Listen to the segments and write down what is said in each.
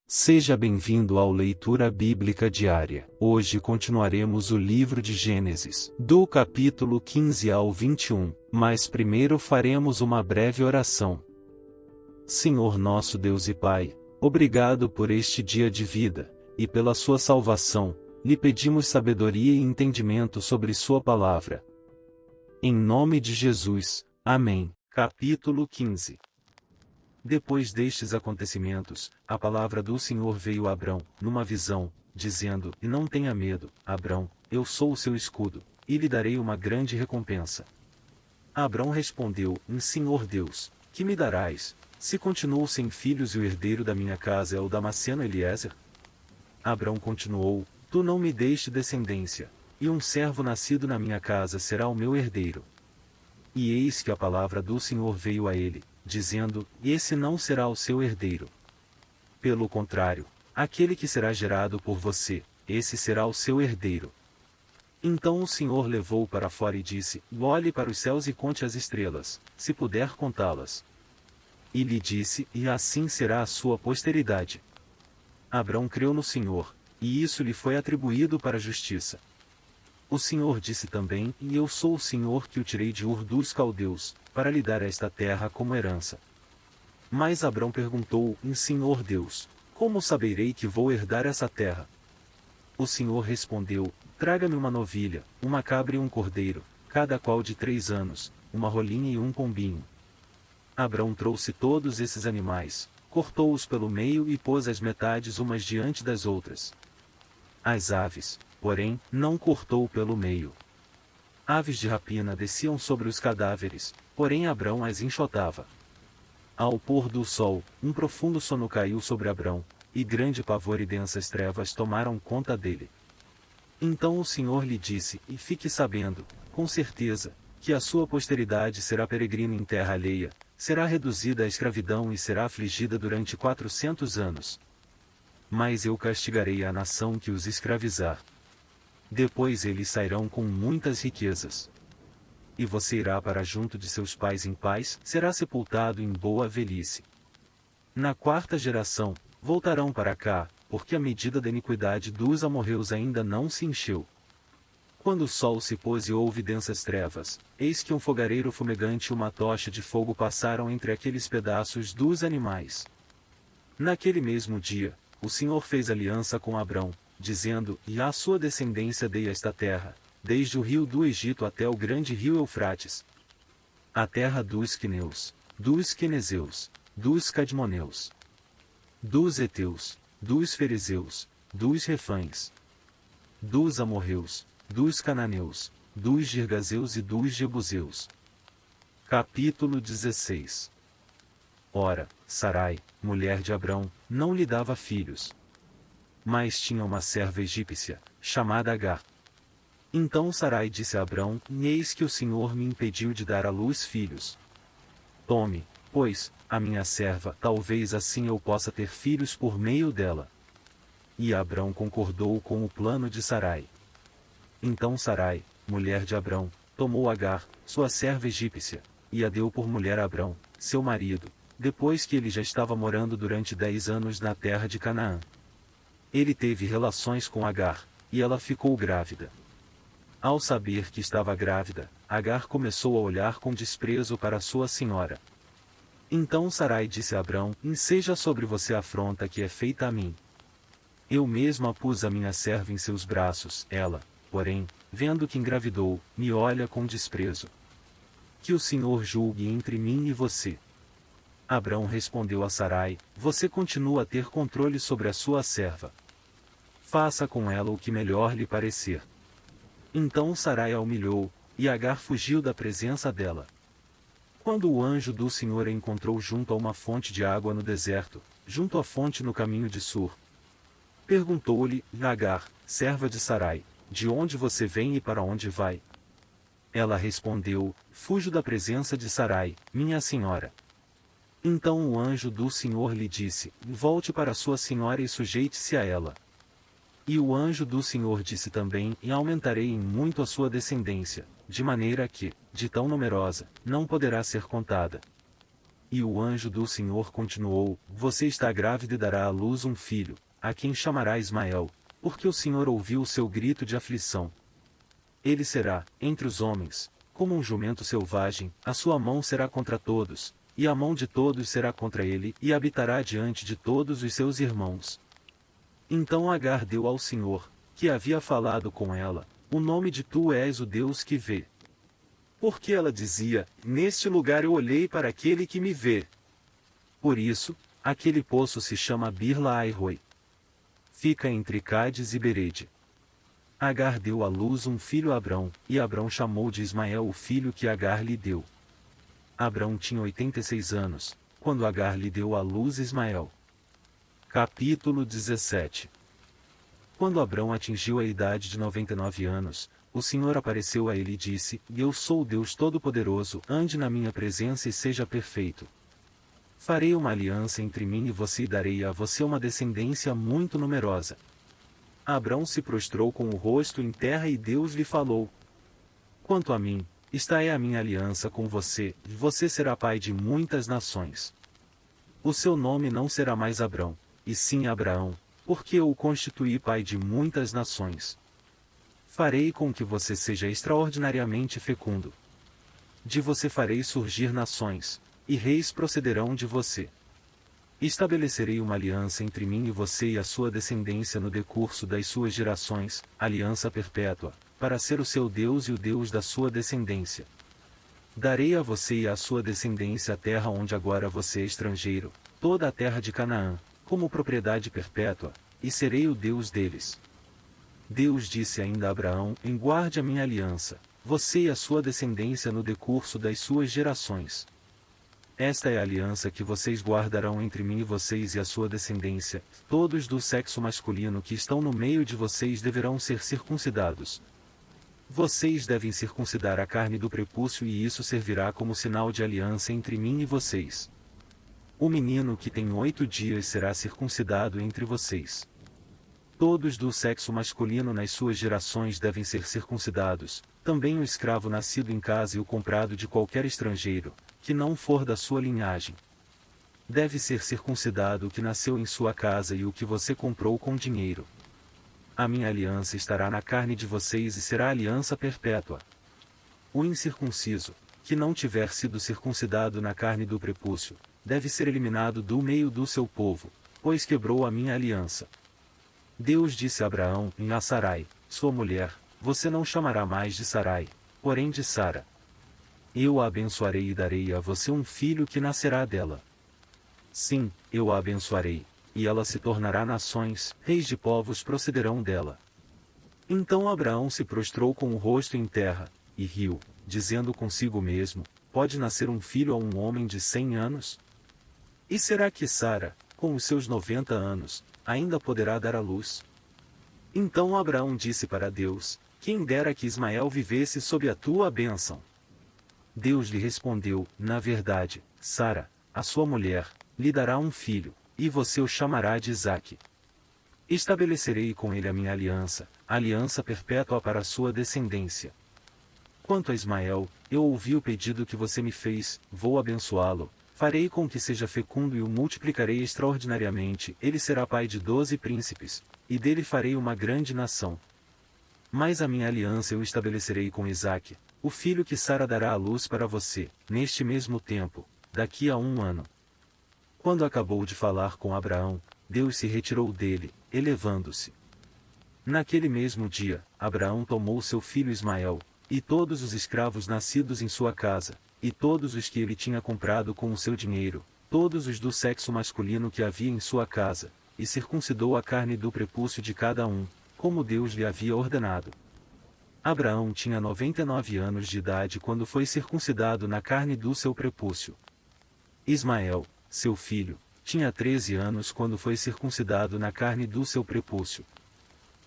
Seja bem-vindo ao Leitura Bíblica Diária. Hoje continuaremos o livro de Gênesis, do capítulo 15 ao 21, mas primeiro faremos uma breve oração. Senhor nosso Deus e Pai, obrigado por este dia de vida, e pela sua salvação, lhe pedimos sabedoria e entendimento sobre sua palavra. Em nome de Jesus, amém. Capítulo 15. Depois destes acontecimentos, a palavra do Senhor veio a Abrão, numa visão, dizendo: E não tenha medo, Abrão, eu sou o seu escudo, e lhe darei uma grande recompensa. Abrão respondeu: Senhor Deus, que me darás, se continuo sem filhos e o herdeiro da minha casa é o Damasceno Eliezer? Abrão continuou: Tu não me deste descendência, e um servo nascido na minha casa será o meu herdeiro. E eis que a palavra do Senhor veio a ele, dizendo: Esse não será o seu herdeiro. Pelo contrário, aquele que será gerado por você, esse será o seu herdeiro. Então o Senhor levou-o para fora e disse: Olhe para os céus e conte as estrelas, se puder contá-las. E lhe disse: E assim será a sua posteridade. Abrão creu no Senhor, e isso lhe foi atribuído para a justiça. O Senhor disse também: E eu sou o Senhor que o tirei de Ur dos Caldeus, para lhe dar esta terra como herança. Mas Abrão perguntou: Senhor Deus, como saberei que vou herdar essa terra? O Senhor respondeu: Traga-me uma novilha, uma cabra e um cordeiro, cada qual de 3 anos, uma rolinha e um pombinho. Abrão trouxe todos esses animais, cortou-os pelo meio e pôs as metades umas diante das outras. As aves, porém, não cortou pelo meio. Aves de rapina desciam sobre os cadáveres, porém Abrão as enxotava. Ao pôr do sol, um profundo sono caiu sobre Abrão, e grande pavor e densas trevas tomaram conta dele. Então o Senhor lhe disse: E fique sabendo, com certeza, que a sua posteridade será peregrina em terra alheia, será reduzida à escravidão e será afligida durante 400 anos. Mas eu castigarei a nação que os escravizar. Depois eles sairão com muitas riquezas. E você irá para junto de seus pais em paz, será sepultado em boa velhice. Na 4ª geração, voltarão para cá, porque a medida da iniquidade dos amorreus ainda não se encheu. Quando o sol se pôs e houve densas trevas, eis que um fogareiro fumegante e uma tocha de fogo passaram entre aqueles pedaços dos animais. Naquele mesmo dia, o Senhor fez aliança com Abrão, dizendo: E à sua descendência dei esta terra, desde o rio do Egito até o grande rio Eufrates, a terra dos Quineus, dos Quenezeus, dos Cadmoneus, dos Heteus, dos Ferizeus, dos Refães, dos Amorreus, dos Cananeus, dos Girgazeus e dos Jebuseus. Capítulo 16. Ora, Sarai, mulher de Abrão, não lhe dava filhos, mas tinha uma serva egípcia, chamada Agar. Então Sarai disse a Abrão: Eis que o Senhor me impediu de dar à luz filhos. Tome, pois, a minha serva, talvez assim eu possa ter filhos por meio dela. E Abrão concordou com o plano de Sarai. Então Sarai, mulher de Abrão, tomou Agar, sua serva egípcia, e a deu por mulher a Abrão, seu marido, depois que ele já estava morando durante 10 anos na terra de Canaã. Ele teve relações com Agar, e ela ficou grávida. Ao saber que estava grávida, Agar começou a olhar com desprezo para sua senhora. Então Sarai disse a Abrão: Seja sobre você a afronta que é feita a mim. Eu mesma pus a minha serva em seus braços, ela, porém, vendo que engravidou, me olha com desprezo. Que o Senhor julgue entre mim e você. Abrão respondeu a Sarai: Você continua a ter controle sobre a sua serva. Faça com ela o que melhor lhe parecer. Então Sarai a humilhou, e Agar fugiu da presença dela. Quando o anjo do Senhor a encontrou junto a uma fonte de água no deserto, junto à fonte no caminho de Sur, perguntou-lhe: Agar, serva de Sarai, de onde você vem e para onde vai? Ela respondeu: Fujo da presença de Sarai, minha senhora. Então o anjo do Senhor lhe disse: Volte para sua senhora e sujeite-se a ela. E o anjo do Senhor disse também: E aumentarei em muito a sua descendência, de maneira que, de tão numerosa, não poderá ser contada. E o anjo do Senhor continuou: Você está grávida e dará à luz um filho, a quem chamará Ismael, porque o Senhor ouviu o seu grito de aflição. Ele será, entre os homens, como um jumento selvagem, a sua mão será contra todos, e a mão de todos será contra ele, e habitará diante de todos os seus irmãos. Então Agar deu ao Senhor, que havia falado com ela, o nome de Tu és o Deus que vê. Porque ela dizia: Neste lugar eu olhei para aquele que me vê. Por isso, aquele poço se chama Bir-Lahai-Roi. Fica entre Cádiz e Berede. Agar deu à luz um filho a Abrão, e Abrão chamou de Ismael o filho que Agar lhe deu. Abrão tinha 86 anos, quando Agar lhe deu à luz Ismael. Capítulo 17. Quando Abrão atingiu a idade de 99 anos, o Senhor apareceu a ele e disse: Eu sou o Deus Todo-Poderoso, ande na minha presença e seja perfeito. Farei uma aliança entre mim e você e darei a você uma descendência muito numerosa. Abrão se prostrou com o rosto em terra e Deus lhe falou: Quanto a mim, esta é a minha aliança com você, e você será pai de muitas nações. O seu nome não será mais Abrão, e sim Abraão, porque eu o constituí pai de muitas nações. Farei com que você seja extraordinariamente fecundo. De você farei surgir nações, e reis procederão de você. Estabelecerei uma aliança entre mim e você e a sua descendência no decurso das suas gerações, aliança perpétua, para ser o seu Deus e o Deus da sua descendência. Darei a você e à sua descendência a terra onde agora você é estrangeiro, toda a terra de Canaã, como propriedade perpétua, e serei o Deus deles. Deus disse ainda a Abraão: Guarde a minha aliança, você e a sua descendência no decurso das suas gerações. Esta é a aliança que vocês guardarão entre mim e vocês e a sua descendência. Todos do sexo masculino que estão no meio de vocês deverão ser circuncidados. Vocês devem circuncidar a carne do prepúcio e isso servirá como sinal de aliança entre mim e vocês. O menino que tem 8 dias será circuncidado entre vocês. Todos do sexo masculino nas suas gerações devem ser circuncidados, também o escravo nascido em casa e o comprado de qualquer estrangeiro, que não for da sua linhagem. Deve ser circuncidado o que nasceu em sua casa e o que você comprou com dinheiro. A minha aliança estará na carne de vocês e será aliança perpétua. O incircunciso, que não tiver sido circuncidado na carne do prepúcio, deve ser eliminado do meio do seu povo, pois quebrou a minha aliança. Deus disse a Abraão: A Sarai, sua mulher, você não chamará mais de Sarai, porém de Sara. Eu a abençoarei e darei a você um filho que nascerá dela. Sim, eu a abençoarei, e ela se tornará nações, reis de povos procederão dela. Então Abraão se prostrou com o rosto em terra, e riu, dizendo consigo mesmo: Pode nascer um filho a um homem de 100 anos? E será que Sara, com os seus 90 anos, ainda poderá dar à luz? Então Abraão disse para Deus: Quem dera que Ismael vivesse sob a tua bênção. Deus lhe respondeu: Na verdade, Sara, a sua mulher, lhe dará um filho, e você o chamará de Isaque. Estabelecerei com ele a minha aliança, aliança perpétua para a sua descendência. Quanto a Ismael, eu ouvi o pedido que você me fez, vou abençoá-lo, farei com que seja fecundo e o multiplicarei extraordinariamente, ele será pai de 12 príncipes, e dele farei uma grande nação. Mas a minha aliança eu estabelecerei com Isaque, o filho que Sara dará à luz para você, neste mesmo tempo, daqui a 1 ano. Quando acabou de falar com Abraão, Deus se retirou dele, elevando-se. Naquele mesmo dia, Abraão tomou seu filho Ismael, e todos os escravos nascidos em sua casa, e todos os que ele tinha comprado com o seu dinheiro, todos os do sexo masculino que havia em sua casa, e circuncidou a carne do prepúcio de cada um, como Deus lhe havia ordenado. Abraão tinha 99 anos de idade quando foi circuncidado na carne do seu prepúcio. Ismael, seu filho, tinha 13 anos quando foi circuncidado na carne do seu prepúcio.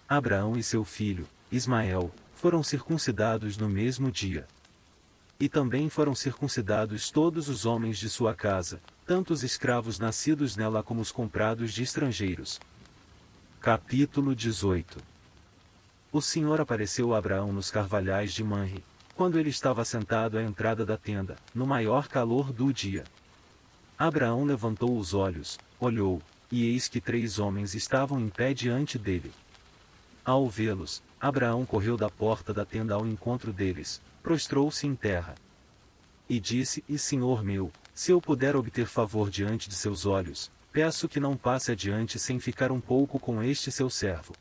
Abraão e seu filho, Ismael, foram circuncidados no mesmo dia. E também foram circuncidados todos os homens de sua casa, tanto os escravos nascidos nela como os comprados de estrangeiros. Capítulo 18. O Senhor apareceu a Abraão nos carvalhais de Manre, quando ele estava sentado à entrada da tenda, no maior calor do dia. Abraão levantou os olhos, olhou, e eis que 3 homens estavam em pé diante dele. Ao vê-los, Abraão correu da porta da tenda ao encontro deles, prostrou-se em terra. E disse: E Senhor meu, se eu puder obter favor diante de seus olhos, peço que não passe adiante sem ficar um pouco com este seu servo.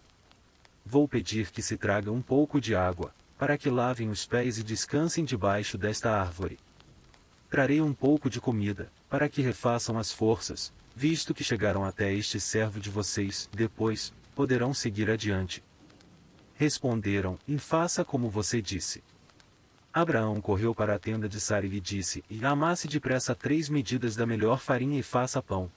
Vou pedir que se traga um pouco de água, para que lavem os pés e descansem debaixo desta árvore. Trarei um pouco de comida, para que refaçam as forças, visto que chegaram até este servo de vocês, depois, poderão seguir adiante. Responderam: E faça como você disse. Abraão correu para a tenda de Sara e lhe disse: E amasse depressa 3 medidas da melhor farinha e faça pão.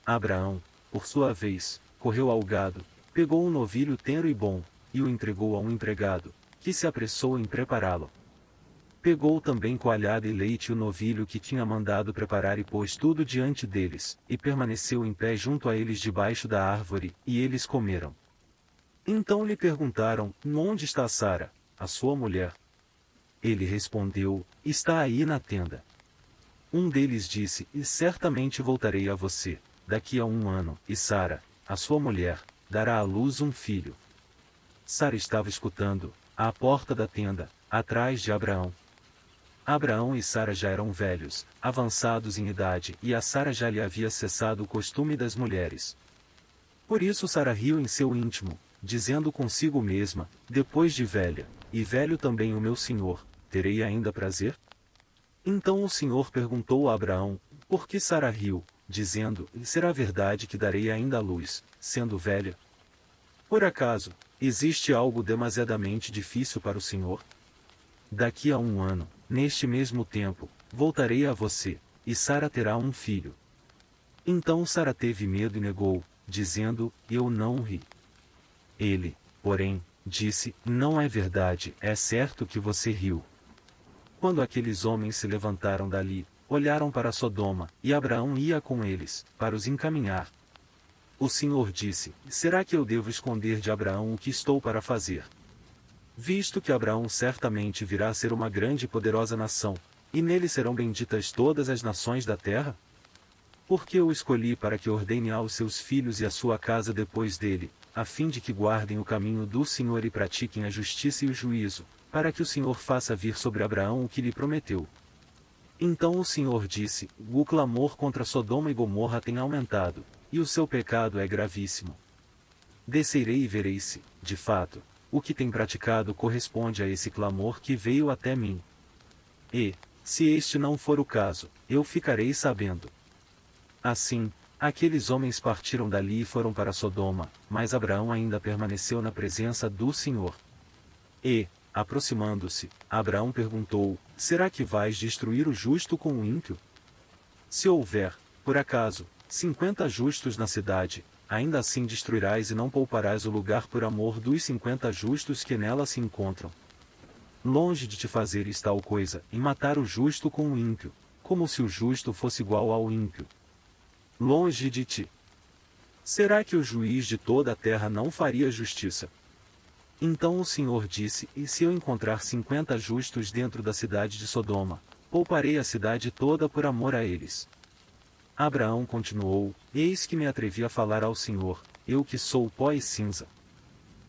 Abraão, por sua vez, correu ao gado, pegou um novilho tenro e bom, e o entregou a um empregado, que se apressou em prepará-lo. Pegou também coalhada e leite e o novilho que tinha mandado preparar e pôs tudo diante deles, e permaneceu em pé junto a eles debaixo da árvore, e eles comeram. Então lhe perguntaram: Onde está Sara, a sua mulher? Ele respondeu: Está aí na tenda. Um deles disse: E certamente voltarei a você, daqui a 1 ano, e Sara, a sua mulher, dará à luz um filho. Sara estava escutando, à porta da tenda, atrás de Abraão. Abraão e Sara já eram velhos, avançados em idade, e a Sara já lhe havia cessado o costume das mulheres. Por isso Sara riu em seu íntimo, dizendo consigo mesma: Depois de velha, e velho também o meu senhor, terei ainda prazer? Então o Senhor perguntou a Abraão: Por que Sara riu, dizendo: Será verdade que darei ainda à luz, sendo velha? Por acaso, existe algo demasiadamente difícil para o Senhor? Daqui a 1 ano, neste mesmo tempo, voltarei a você, e Sara terá um filho. Então Sara teve medo e negou, dizendo: Eu não ri. Ele, porém, disse: Não é verdade, é certo que você riu. Quando aqueles homens se levantaram dali, olharam para Sodoma, e Abraão ia com eles, para os encaminhar. O Senhor disse: Será que eu devo esconder de Abraão o que estou para fazer? Visto que Abraão certamente virá a ser uma grande e poderosa nação, e nele serão benditas todas as nações da terra? Porque eu o escolhi para que ordene aos seus filhos e à sua casa depois dele, a fim de que guardem o caminho do Senhor e pratiquem a justiça e o juízo, para que o Senhor faça vir sobre Abraão o que lhe prometeu. Então o Senhor disse: O clamor contra Sodoma e Gomorra tem aumentado, e o seu pecado é gravíssimo. Descerei e verei se, de fato, o que tem praticado corresponde a esse clamor que veio até mim. E, se este não for o caso, eu ficarei sabendo. Assim, aqueles homens partiram dali e foram para Sodoma, mas Abraão ainda permaneceu na presença do Senhor. E, aproximando-se, Abraão perguntou: Será que vais destruir o justo com o ímpio? Se houver, por acaso, 50 justos na cidade, ainda assim destruirás e não pouparás o lugar por amor dos 50 justos que nela se encontram. Longe de te fazeres tal coisa, em matar o justo com o ímpio, como se o justo fosse igual ao ímpio. Longe de ti. Será que o juiz de toda a terra não faria justiça? Então o Senhor disse: E se eu encontrar 50 justos dentro da cidade de Sodoma, pouparei a cidade toda por amor a eles. Abraão continuou: Eis que me atrevi a falar ao Senhor, eu que sou pó e cinza.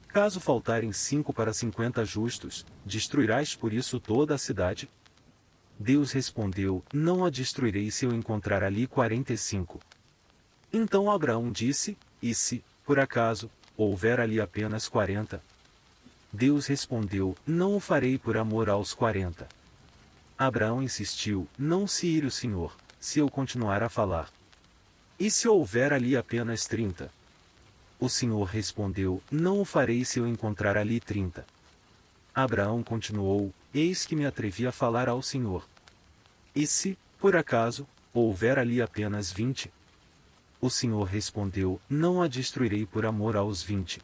Caso faltarem 5 para 50 justos, destruirás por isso toda a cidade? Deus respondeu: Não a destruirei se eu encontrar ali 45. Então Abraão disse: E se, por acaso, houver ali apenas 40? Deus respondeu: Não o farei por amor aos 40. Abraão insistiu: Não se ire o Senhor, se eu continuar a falar. E se houver ali apenas 30? O Senhor respondeu: Não o farei se eu encontrar ali 30. Abraão continuou: Eis que me atrevi a falar ao Senhor. E se, por acaso, houver ali apenas 20? O Senhor respondeu: Não a destruirei por amor aos 20.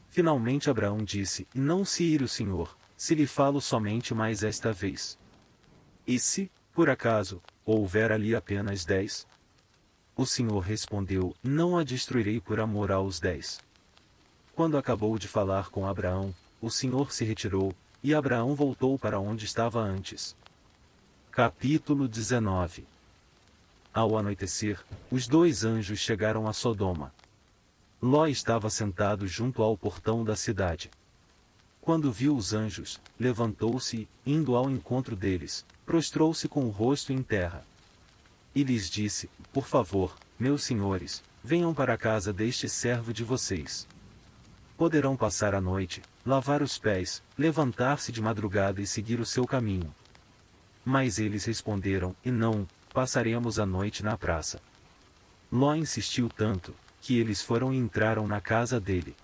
Finalmente Abraão disse: Não se ire o Senhor, se lhe falo somente mais esta vez. E se, por acaso, houver ali apenas 10? O Senhor respondeu: Não a destruirei por amor aos 10. Quando acabou de falar com Abraão, o Senhor se retirou, e Abraão voltou para onde estava antes. Capítulo 19. Ao anoitecer, os dois anjos chegaram a Sodoma. Ló estava sentado junto ao portão da cidade. Quando viu os anjos, levantou-se e, indo ao encontro deles, prostrou-se com o rosto em terra. E lhes disse: Por favor, meus senhores, venham para a casa deste servo de vocês. Poderão passar a noite, lavar os pés, levantar-se de madrugada e seguir o seu caminho. Mas eles responderam: E não, passaremos a noite na praça. Ló insistiu tanto, que eles foram e entraram na casa dele.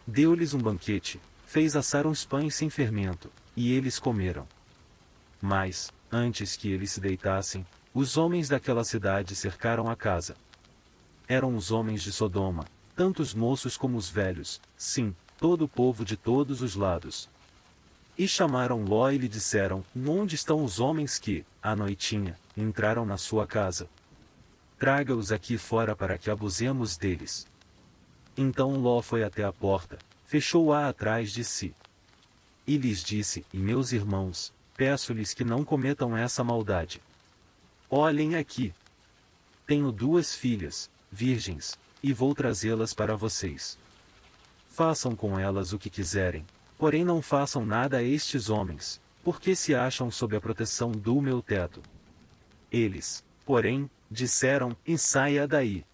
Deu-lhes um banquete, fez assar uns pães sem fermento, e eles comeram. Mas, antes que eles se deitassem, os homens daquela cidade cercaram a casa. Eram os homens de Sodoma, tanto os moços como os velhos, sim, todo o povo de todos os lados. E chamaram Ló e lhe disseram: Onde estão os homens que, à noitinha, entraram na sua casa? Traga-os aqui fora para que abusemos deles. Então Ló foi até a porta, fechou-a atrás de si. E lhes disse: E meus irmãos, peço-lhes que não cometam essa maldade. Olhem aqui. Tenho 2 filhas, virgens, e vou trazê-las para vocês. Façam com elas o que quiserem, porém não façam nada a estes homens, porque se acham sob a proteção do meu teto. Eles, porém, disseram: E saia daí.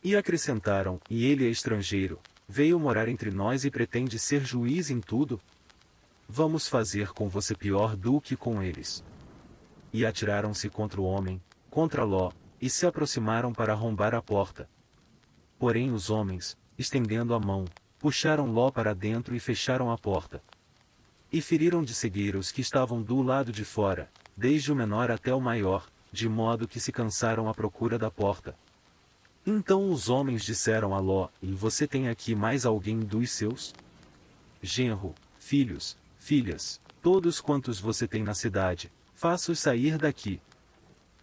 E acrescentaram: E ele é estrangeiro, veio morar entre nós e pretende ser juiz em tudo? Vamos fazer com você pior do que com eles. E atiraram-se contra o homem, contra Ló, e se aproximaram para arrombar a porta. Porém os homens, estendendo a mão, puxaram Ló para dentro e fecharam a porta. E feriram de cegueira os que estavam do lado de fora, desde o menor até o maior, de modo que se cansaram à procura da porta. Então os homens disseram a Ló: E você tem aqui mais alguém dos seus? Genro, filhos, filhas, todos quantos você tem na cidade, faça-os sair daqui.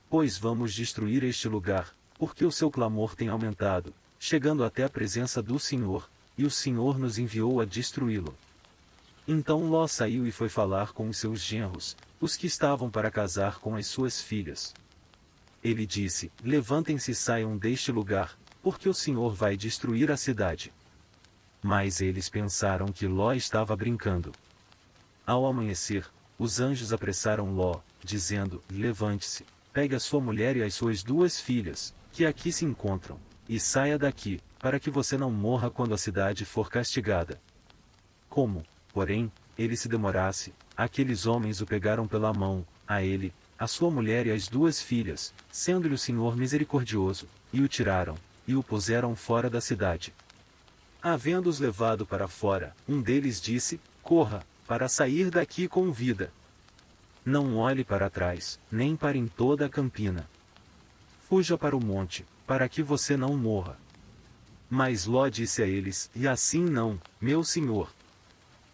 Pois vamos destruir este lugar, porque o seu clamor tem aumentado, chegando até a presença do Senhor, e o Senhor nos enviou a destruí-lo. Então Ló saiu e foi falar com os seus genros, os que estavam para casar com as suas filhas. Ele disse: Levantem-se e saiam deste lugar, porque o Senhor vai destruir a cidade. Mas eles pensaram que Ló estava brincando. Ao amanhecer, os anjos apressaram Ló, dizendo: Levante-se, pegue a sua mulher e as suas 2 filhas, que aqui se encontram, e saia daqui, para que você não morra quando a cidade for castigada. Como, porém, ele se demorasse, aqueles homens o pegaram pela mão, a ele, a sua mulher e as 2 filhas, sendo-lhe o Senhor misericordioso, e o tiraram, e o puseram fora da cidade. Havendo-os levado para fora, um deles disse: Corra, para sair daqui com vida. Não olhe para trás, nem para em toda a campina. Fuja para o monte, para que você não morra. Mas Ló disse a eles: E assim não, meu senhor.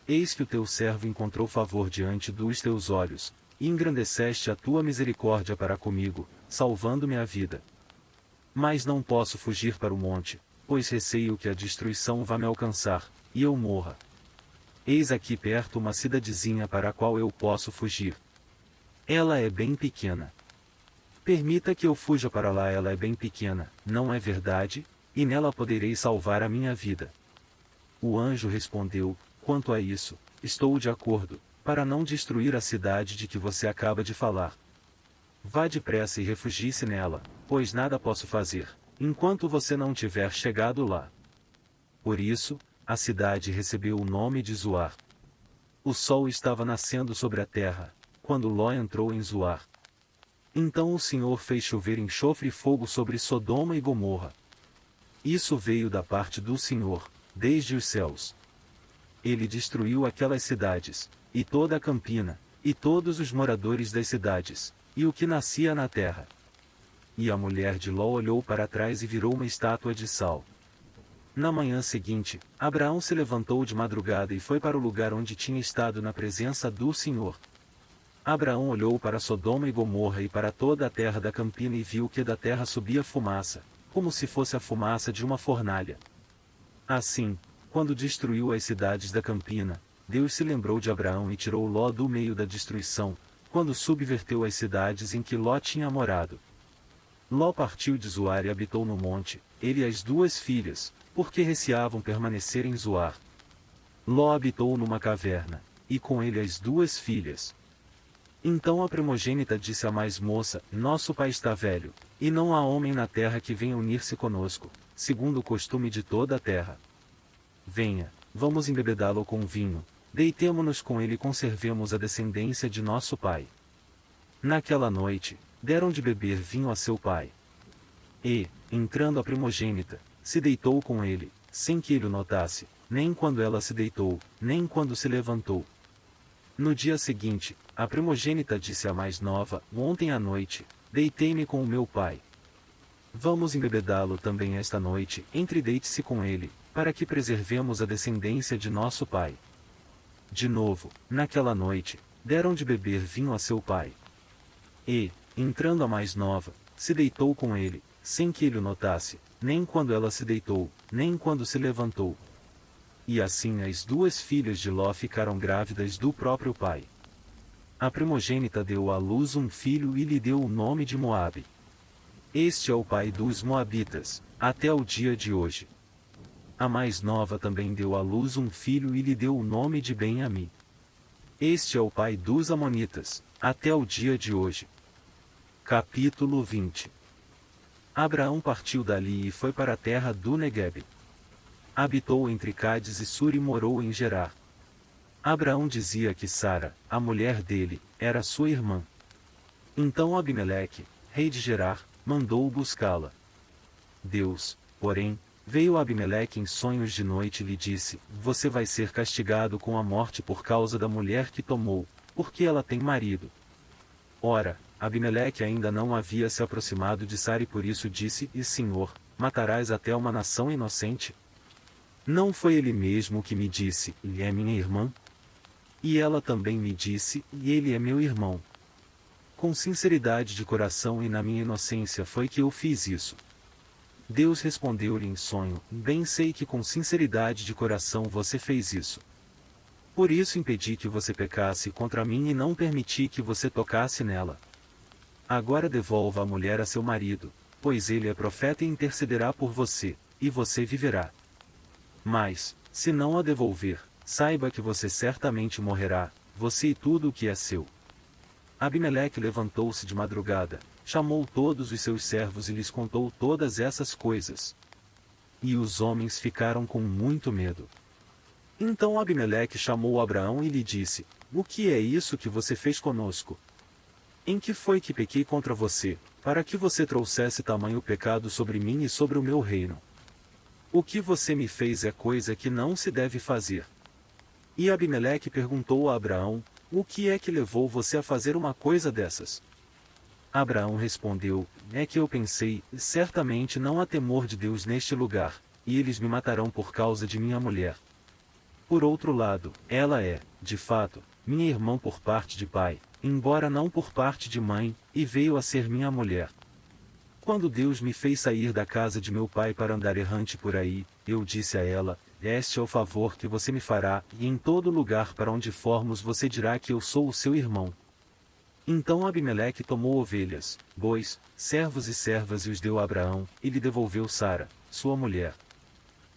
Eis que o teu servo encontrou favor diante dos teus olhos, e engrandeceste a tua misericórdia para comigo, salvando-me a vida. Mas não posso fugir para o monte, pois receio que a destruição vá me alcançar, e eu morra. Eis aqui perto uma cidadezinha para a qual eu posso fugir. Ela é bem pequena. Permita que eu fuja para lá, ela é bem pequena, não é verdade? E nela poderei salvar a minha vida. O anjo respondeu: Quanto a isso, estou de acordo, para não destruir a cidade de que você acaba de falar. Vá depressa e refugie-se nela, pois nada posso fazer, enquanto você não tiver chegado lá. Por isso, a cidade recebeu o nome de Zoar. O sol estava nascendo sobre a terra, quando Ló entrou em Zoar. Então o Senhor fez chover enxofre e fogo sobre Sodoma e Gomorra. Isso veio da parte do Senhor, desde os céus. Ele destruiu aquelas cidades, e toda a campina, e todos os moradores das cidades, e o que nascia na terra. E a mulher de Ló olhou para trás e virou uma estátua de sal. Na manhã seguinte, Abraão se levantou de madrugada e foi para o lugar onde tinha estado na presença do Senhor. Abraão olhou para Sodoma e Gomorra e para toda a terra da campina e viu que da terra subia fumaça, como se fosse a fumaça de uma fornalha. Assim, quando destruiu as cidades da campina, Deus se lembrou de Abraão e tirou Ló do meio da destruição, quando subverteu as cidades em que Ló tinha morado. Ló partiu de Zoar e habitou no monte, ele e as duas filhas, porque receavam permanecer em Zoar. Ló habitou numa caverna, e com ele as duas filhas. Então a primogênita disse à mais moça: Nosso pai está velho, e não há homem na terra que venha unir-se conosco, segundo o costume de toda a terra. Venha, vamos embebedá-lo com vinho, deitemo-nos com ele e conservemos a descendência de nosso pai. Naquela noite, deram de beber vinho a seu pai. E, entrando a primogênita, se deitou com ele, sem que ele o notasse, nem quando ela se deitou, nem quando se levantou. No dia seguinte, a primogênita disse à mais nova: Ontem à noite, deitei-me com o meu pai. Vamos embebedá-lo também esta noite, entre e deite-se com ele, para que preservemos a descendência de nosso pai. De novo, naquela noite, deram de beber vinho a seu pai. E, entrando a mais nova, se deitou com ele, sem que ele o notasse, nem quando ela se deitou, nem quando se levantou. E assim as duas filhas de Ló ficaram grávidas do próprio pai. A primogênita deu à luz um filho e lhe deu o nome de Moabe. Este é o pai dos Moabitas, até o dia de hoje. A mais nova também deu à luz um filho e lhe deu o nome de Ben-Ami. Este é o pai dos Amonitas, até o dia de hoje. Capítulo 20. Abraão partiu dali e foi para a terra do Neguebe. Habitou entre Cádiz e Sur e morou em Gerar. Abraão dizia que Sara, a mulher dele, era sua irmã. Então Abimeleque, rei de Gerar, mandou buscá-la. Deus, porém, veio a Abimeleque em sonhos de noite e lhe disse: Você vai ser castigado com a morte por causa da mulher que tomou, porque ela tem marido. Ora, Abimeleque ainda não havia se aproximado de Sara e por isso disse: E Senhor, matarás até uma nação inocente? Não foi ele mesmo que me disse: Ele é minha irmã? E ela também me disse: E ele é meu irmão. Com sinceridade de coração e na minha inocência foi que eu fiz isso. Deus respondeu-lhe em sonho: Bem sei que com sinceridade de coração você fez isso. Por isso impedi que você pecasse contra mim e não permiti que você tocasse nela. Agora devolva a mulher a seu marido, pois ele é profeta e intercederá por você, e você viverá. Mas, se não a devolver, saiba que você certamente morrerá, você e tudo o que é seu. Abimeleque levantou-se de madrugada, chamou todos os seus servos e lhes contou todas essas coisas. E os homens ficaram com muito medo. Então Abimeleque chamou Abraão e lhe disse: O que é isso que você fez conosco? Em que foi que pequei contra você, para que você trouxesse tamanho pecado sobre mim e sobre o meu reino? O que você me fez é coisa que não se deve fazer. E Abimeleque perguntou a Abraão: O que é que levou você a fazer uma coisa dessas? Abraão respondeu: É que eu pensei, certamente não há temor de Deus neste lugar, e eles me matarão por causa de minha mulher. Por outro lado, ela é, de fato, minha irmã por parte de pai, embora não por parte de mãe, e veio a ser minha mulher. Quando Deus me fez sair da casa de meu pai para andar errante por aí, eu disse a ela: Este é o favor que você me fará, e em todo lugar para onde formos você dirá que eu sou o seu irmão. Então Abimeleque tomou ovelhas, bois, servos e servas e os deu a Abraão, e lhe devolveu Sara, sua mulher.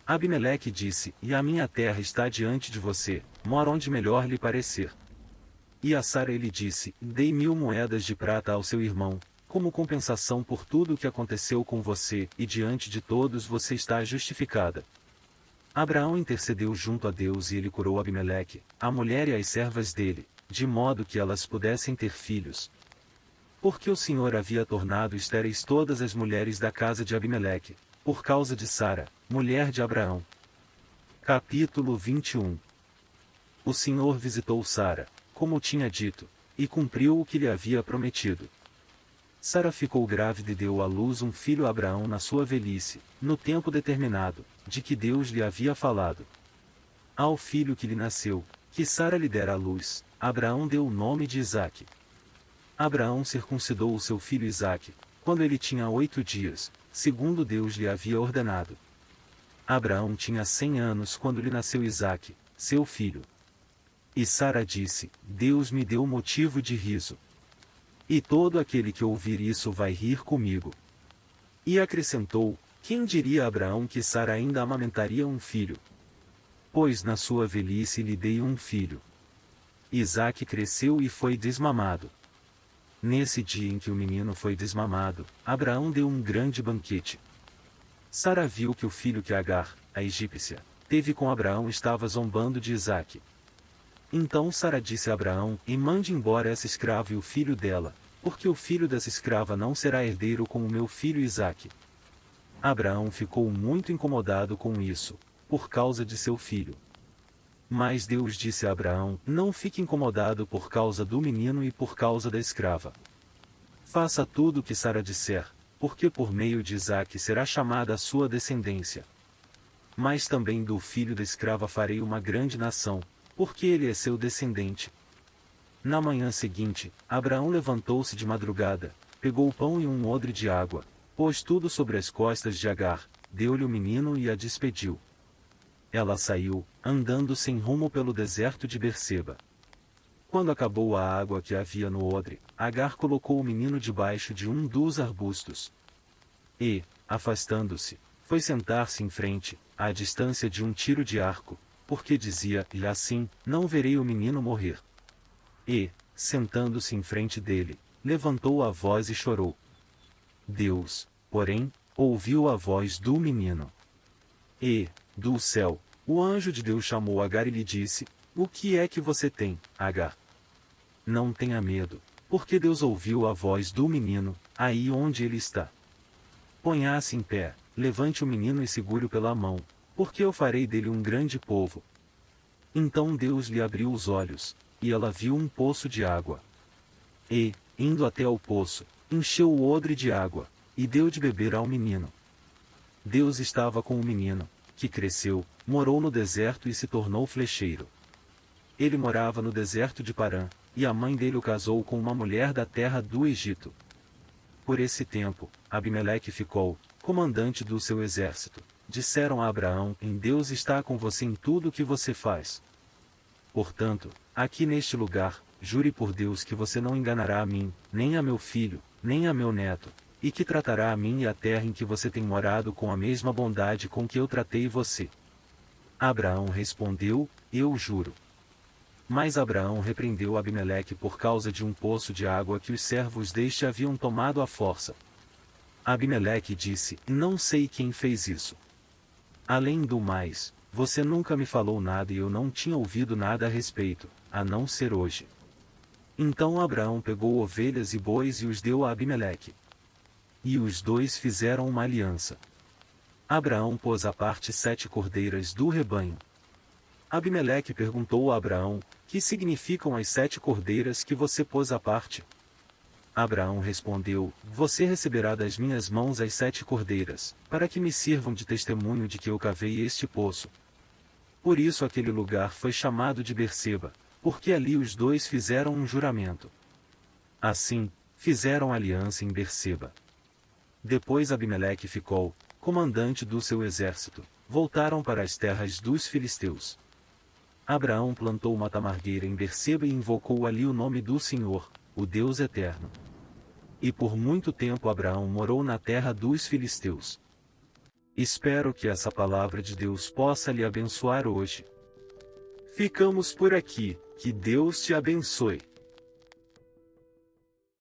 Abimeleque disse: E a minha terra está diante de você, mora onde melhor lhe parecer. E a Sara ele disse: Dei 1000 moedas de prata ao seu irmão, como compensação por tudo o que aconteceu com você, e diante de todos você está justificada. Abraão intercedeu junto a Deus e ele curou Abimeleque, a mulher e as servas dele, de modo que elas pudessem ter filhos. Porque o Senhor havia tornado estéreis todas as mulheres da casa de Abimeleque, por causa de Sara, mulher de Abraão. Capítulo 21. O Senhor visitou Sara, como tinha dito, e cumpriu o que lhe havia prometido. Sara ficou grávida e deu à luz um filho a Abraão na sua velhice, no tempo determinado, de que Deus lhe havia falado. Ao filho que lhe nasceu, que Sara lhe dera à luz, Abraão deu o nome de Isaque. Abraão circuncidou o seu filho Isaque, quando ele tinha 8 dias, segundo Deus lhe havia ordenado. Abraão tinha 100 anos quando lhe nasceu Isaque, seu filho. E Sara disse: Deus me deu motivo de riso. E todo aquele que ouvir isso vai rir comigo. E acrescentou: quem diria a Abraão que Sara ainda amamentaria um filho? Pois na sua velhice lhe dei um filho. Isaque cresceu e foi desmamado. Nesse dia em que o menino foi desmamado, Abraão deu um grande banquete. Sara viu que o filho que Agar, a egípcia, teve com Abraão estava zombando de Isaque. Então Sara disse a Abraão: e mande embora essa escrava e o filho dela, porque o filho dessa escrava não será herdeiro com o meu filho Isaque. Abraão ficou muito incomodado com isso, por causa de seu filho. Mas Deus disse a Abraão: não fique incomodado por causa do menino e por causa da escrava. Faça tudo o que Sara disser, porque por meio de Isaque será chamada a sua descendência. Mas também do filho da escrava farei uma grande nação, porque ele é seu descendente. Na manhã seguinte, Abraão levantou-se de madrugada, pegou o pão e um odre de água, pôs tudo sobre as costas de Agar, deu-lhe o menino e a despediu. Ela saiu, andando sem rumo pelo deserto de Berseba. Quando acabou a água que havia no odre, Agar colocou o menino debaixo de um dos arbustos. E, afastando-se, foi sentar-se em frente, à distância de um tiro de arco, porque dizia: e assim, não verei o menino morrer. E, sentando-se em frente dele, levantou a voz e chorou. Deus, porém, ouviu a voz do menino. E, do céu, o anjo de Deus chamou Agar e lhe disse: o que é que você tem, Agar? Não tenha medo, porque Deus ouviu a voz do menino, aí onde ele está. Ponha-se em pé, levante o menino e segure-o pela mão, porque eu farei dele um grande povo. Então Deus lhe abriu os olhos, e ela viu um poço de água. E, indo até ao poço, encheu o odre de água, e deu de beber ao menino. Deus estava com o menino, que cresceu, morou no deserto e se tornou flecheiro. Ele morava no deserto de Parã, e a mãe dele o casou com uma mulher da terra do Egito. Por esse tempo, Abimeleque ficou, comandante do seu exército. Disseram a Abraão: em Deus está com você em tudo o que você faz. Portanto, aqui neste lugar, jure por Deus que você não enganará a mim, nem a meu filho, nem a meu neto, e que tratará a mim e a terra em que você tem morado com a mesma bondade com que eu tratei você. Abraão respondeu: eu juro. Mas Abraão repreendeu Abimeleque por causa de um poço de água que os servos deste haviam tomado à força. Abimeleque disse: não sei quem fez isso. Além do mais, você nunca me falou nada e eu não tinha ouvido nada a respeito, a não ser hoje. Então Abraão pegou ovelhas e bois e os deu a Abimeleque. E os dois fizeram uma aliança. Abraão pôs à parte 7 cordeiras do rebanho. Abimeleque perguntou a Abraão: que significam as 7 cordeiras que você pôs à parte? Abraão respondeu: você receberá das minhas mãos as 7 cordeiras, para que me sirvam de testemunho de que eu cavei este poço. Por isso aquele lugar foi chamado de Berseba, porque ali os dois fizeram um juramento. Assim, fizeram aliança em Berseba. Depois Abimeleque ficou, comandante do seu exército, voltaram para as terras dos filisteus. Abraão plantou uma tamargueira em Berseba e invocou ali o nome do Senhor, o Deus eterno. E por muito tempo Abraão morou na terra dos filisteus. Espero que essa palavra de Deus possa lhe abençoar hoje. Ficamos por aqui, que Deus te abençoe.